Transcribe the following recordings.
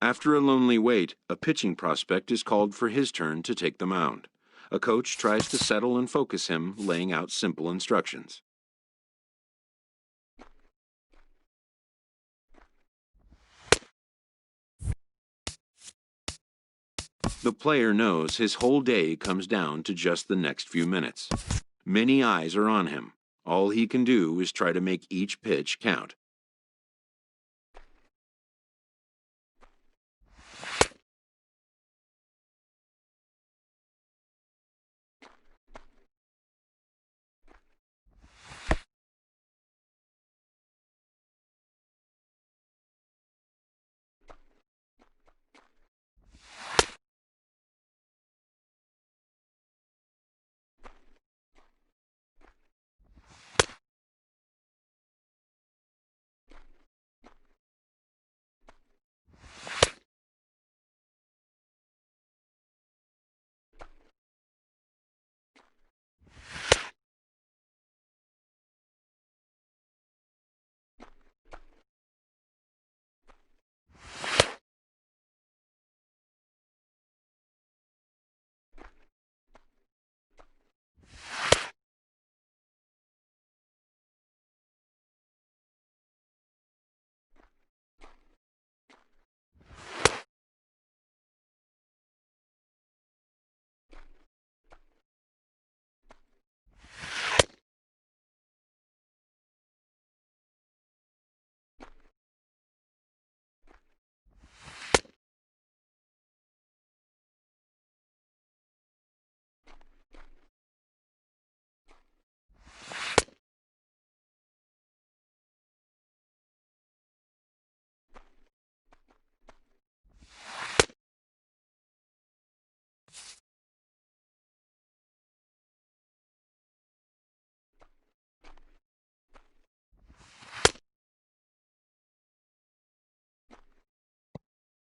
After a lonely wait, a pitching prospect is called for his turn to take the mound. A coach tries to settle and focus him, laying out simple instructions. The player knows his whole day comes down to just the next few minutes. Many eyes are on him. All he can do is try to make each pitch count.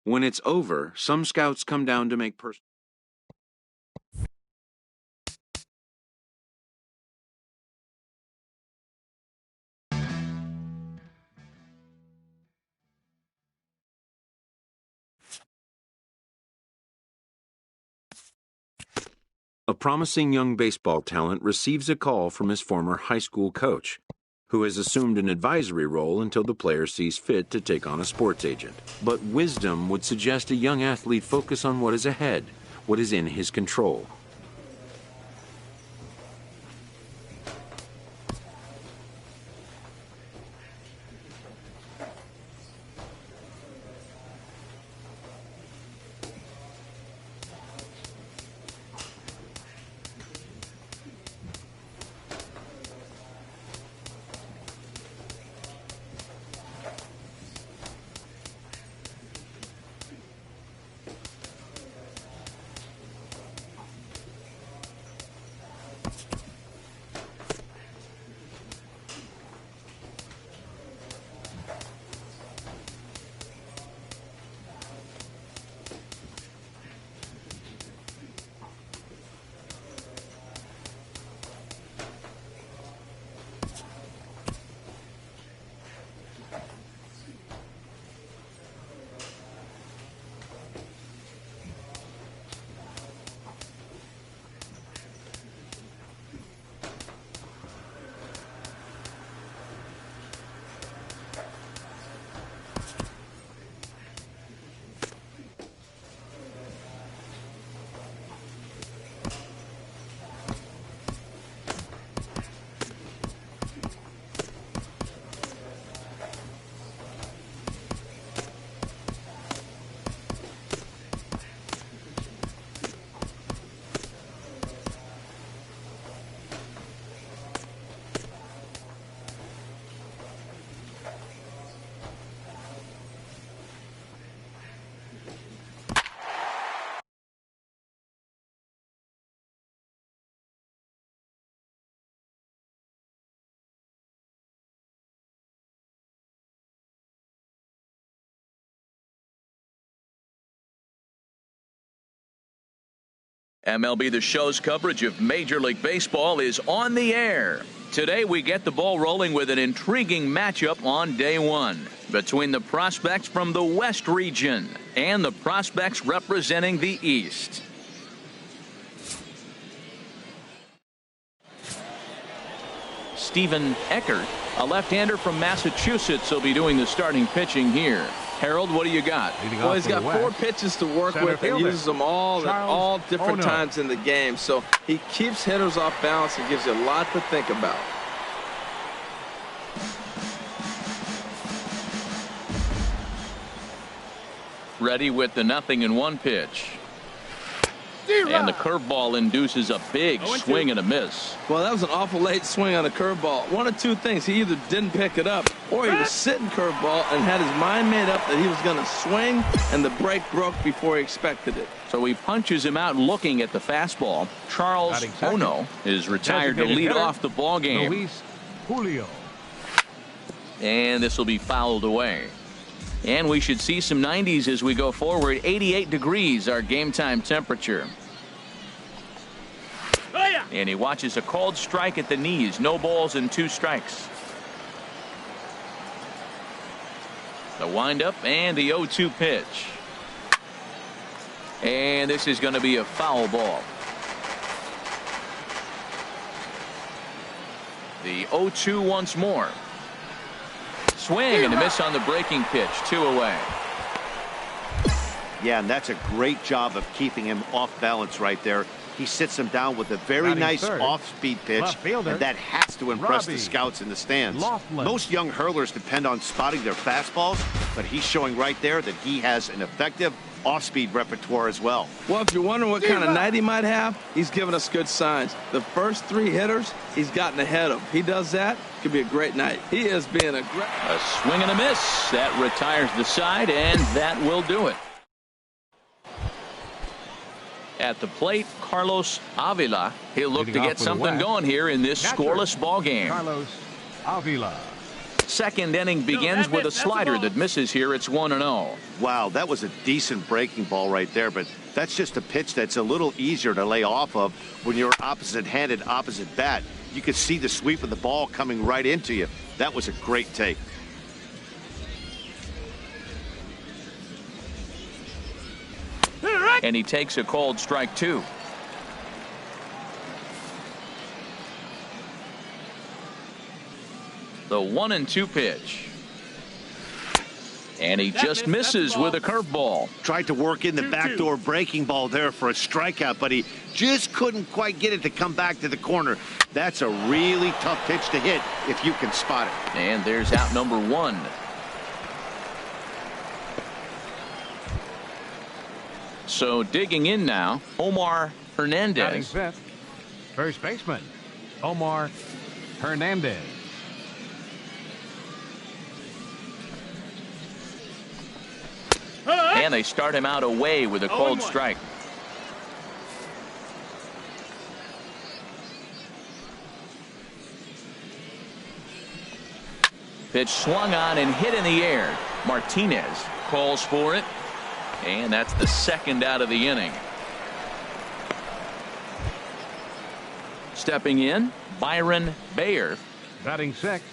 When it's over, some scouts come down to make personal. A promising young baseball talent receives a call from his former high school coach, who has assumed an advisory role until the player sees fit to take on a sports agent. But wisdom would suggest a young athlete focus on what is ahead, what is in his control. MLB The Show's coverage of Major League Baseball is on the air. Today we get the ball rolling with an intriguing matchup on day one between the prospects from the West region and the prospects representing the East. Stephen Eckert, a left-hander from Massachusetts, will be doing the starting pitching here. Harold, what do you got? Well, he's got 4 pitches to work with and uses them all at all different times in the game. So he keeps hitters off balance and gives you a lot to think about. Ready with the 0-1 pitch. And the curveball induces a big swing and a miss. Well, that was an awful late swing on a curveball. One of two things. He either didn't pick it up or he was sitting curveball and had his mind made up that he was going to swing, and the break broke before he expected it. So he punches him out looking at the fastball. Charles Ono is retired to lead off the ball game. And this will be fouled away. And we should see some 90s as we go forward. 88 degrees, our game time temperature. And he watches a called strike at the knees. No balls and 2 strikes. The windup and the 0-2 pitch. And this is going to be a foul ball. The 0-2 once more. Swing and a miss on the breaking pitch. 2 away. Yeah, and that's a great job of keeping him off balance right there. He sits him down with a very nice off-speed pitch, and that has to impress the scouts in the stands. Most young hurlers depend on spotting their fastballs, but he's showing right there that he has an effective off-speed repertoire as well. Well, if you're wondering what kind of night he might have, he's giving us good signs. The first 3 hitters, he's gotten ahead of. He does that, could be a great night. He is being a swing and a miss. That retires the side, and that will do it. At the plate, Carlos Avila. He'll look to get something going here in this scoreless ball game. Carlos Avila. Second inning begins with a slider that misses here. It's 1-0. Wow, that was a decent breaking ball right there, but that's just a pitch that's a little easier to lay off of when you're opposite-handed, opposite bat. You could see the sweep of the ball coming right into you. That was a great take. And he takes a called strike 2. The 1-2 pitch. And he just misses with a curveball. Tried to work in the backdoor breaking ball there for a strikeout, but he just couldn't quite get it to come back to the corner. That's a really tough pitch to hit if you can spot it. And there's out number 1. So digging in now, Omar Hernandez. Fifth, first baseman, Omar Hernandez. And they start him out away with a cold strike. Pitch swung on and hit in the air. Martinez calls for it. And that's the second out of the inning. Stepping in, Byron Bayer. Batting sixth,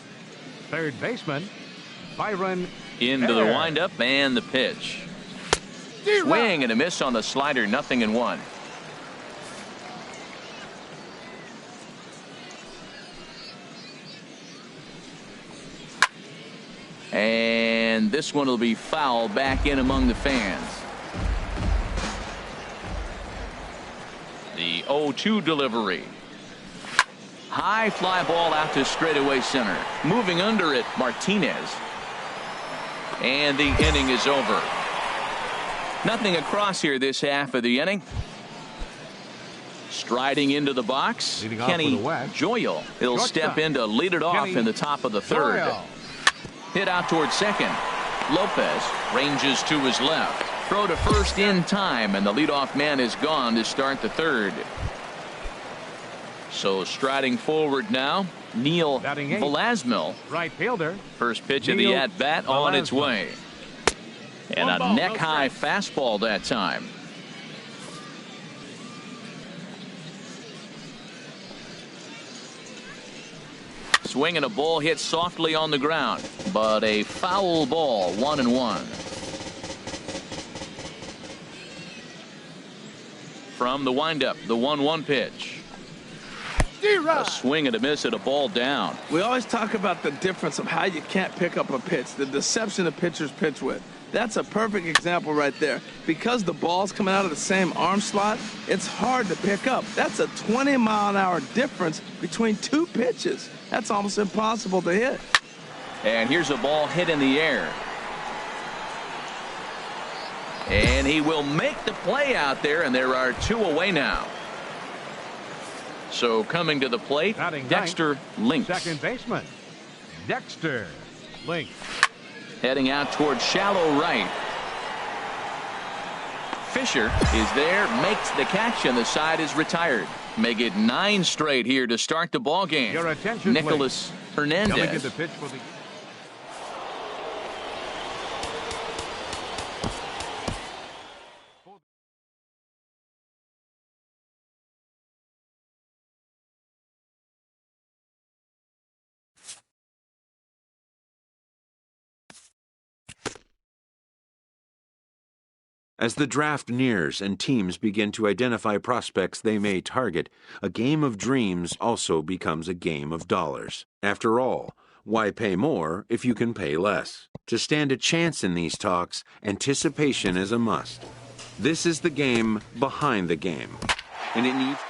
third baseman, Byron into Bayer. The windup and the pitch. Swing and a miss on the slider, 0-1. And this one will be foul back in among the fans. The 0-2 delivery. High fly ball out to straightaway center. Moving under it, Martinez. And the inning is over. Nothing across here this half of the inning. Striding into the box, Kenny Joyal. He'll step in to lead it off in the top of the third. Hit out towards second. Lopez ranges to his left. Throw to first in time, and the leadoff man is gone to start the third. So striding forward now, Neil Velasmil. Right fielder. First pitch of the at-bat on its way. And a neck-high fastball that time. swing and a ball hit softly on the ground, but a foul ball, 1-1. From the windup, the 1-1 pitch. A swing and a miss at a ball down. We always talk about the difference of how you can't pick up a pitch, the deception of pitchers pitch with. That's a perfect example right there. Because the ball's coming out of the same arm slot, it's hard to pick up. That's a 20-mile-an-hour difference between two pitches. That's almost impossible to hit. And here's a ball hit in the air. And he will make the play out there, and there are 2 away now. So coming to the plate, Dexter Links. Second baseman, Dexter Links. Heading out toward shallow right. Fisher is there, makes the catch, and the side is retired. Make it 9 straight here to start the ball game. Your attention, Nicholas Hernandez. Coming to the pitch for the As the draft nears and teams begin to identify prospects they may target, a game of dreams also becomes a game of dollars. After all, why pay more if you can pay less? To stand a chance in these talks, anticipation is a must. This is the game behind the game, and it needs...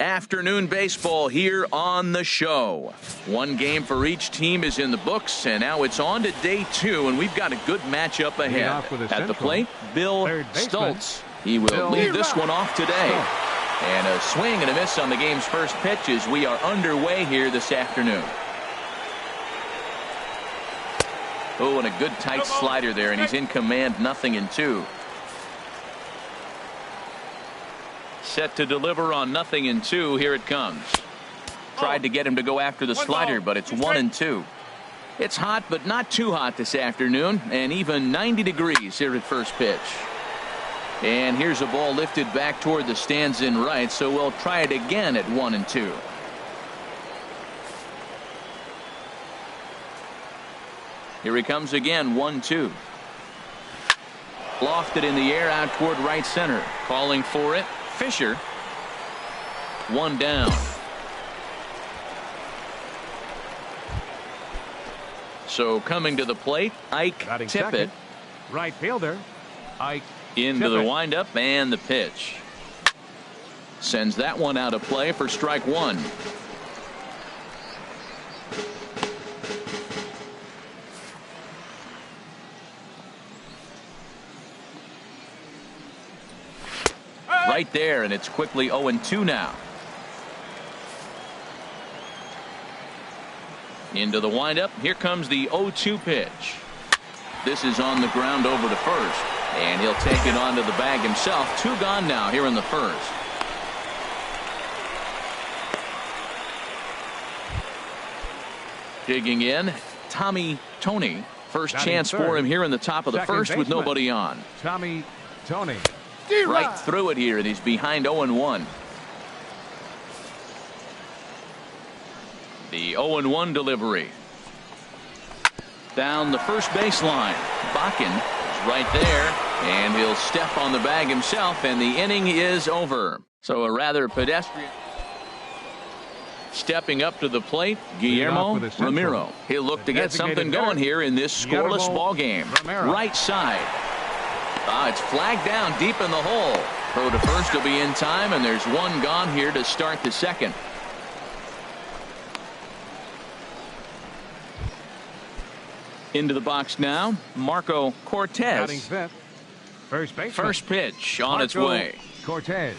Afternoon baseball here on the show. 1 game for each team is in the books, and now it's on to day 2, and we've got a good matchup ahead. At the plate, Bill Stultz. He will lead this one off today. And a swing and a miss on the game's first pitch as we are underway here this afternoon. Oh, and a good tight slider there, and he's in command, 0-2. Set to deliver on 0-2. Here it comes. Tried to get him to go after the slider, but it's 1-2. It's hot, but not too hot this afternoon, and even 90 degrees here at first pitch. And here's a ball lifted back toward the stands in right, so we'll try it again at 1-2. Here he comes again, 1-2. Lofted in the air out toward right center. Calling for it, Fisher. 1 down. So coming to the plate, Ike Tippett. Right fielder, Ike into the Tippett. windup and the pitch. Sends that one out of play for strike 1. Right there, and it's quickly 0-2 now. Into the windup. Here comes the 0-2 pitch. This is on the ground over to first, and he'll take it onto the bag himself. 2 gone now here in the first. Digging in, Tommy Tony. First chance for him here in the top of the first with nobody on. Tommy Tony. Right through it here, and he's behind 0-1. The 0-1 delivery. Down the first baseline. Bakken is right there, and he'll step on the bag himself, and the inning is over. So a rather pedestrian. Stepping up to the plate, Guillermo Ramiro. He'll look to get something going here in this scoreless ball game. Right side. It's flagged down deep in the hole. Throw to first will be in time, and there's 1 gone here to start the second. Into the box now, Marco Cortez. First pitch on its way. Cortez.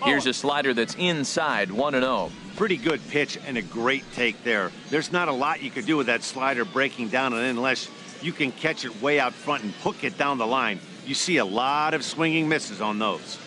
Here's a slider that's inside, 1-0. Pretty good pitch and a great take there. There's not a lot you could do with that slider breaking down, and unless you can catch it way out front and hook it down the line, you see a lot of swinging misses on those.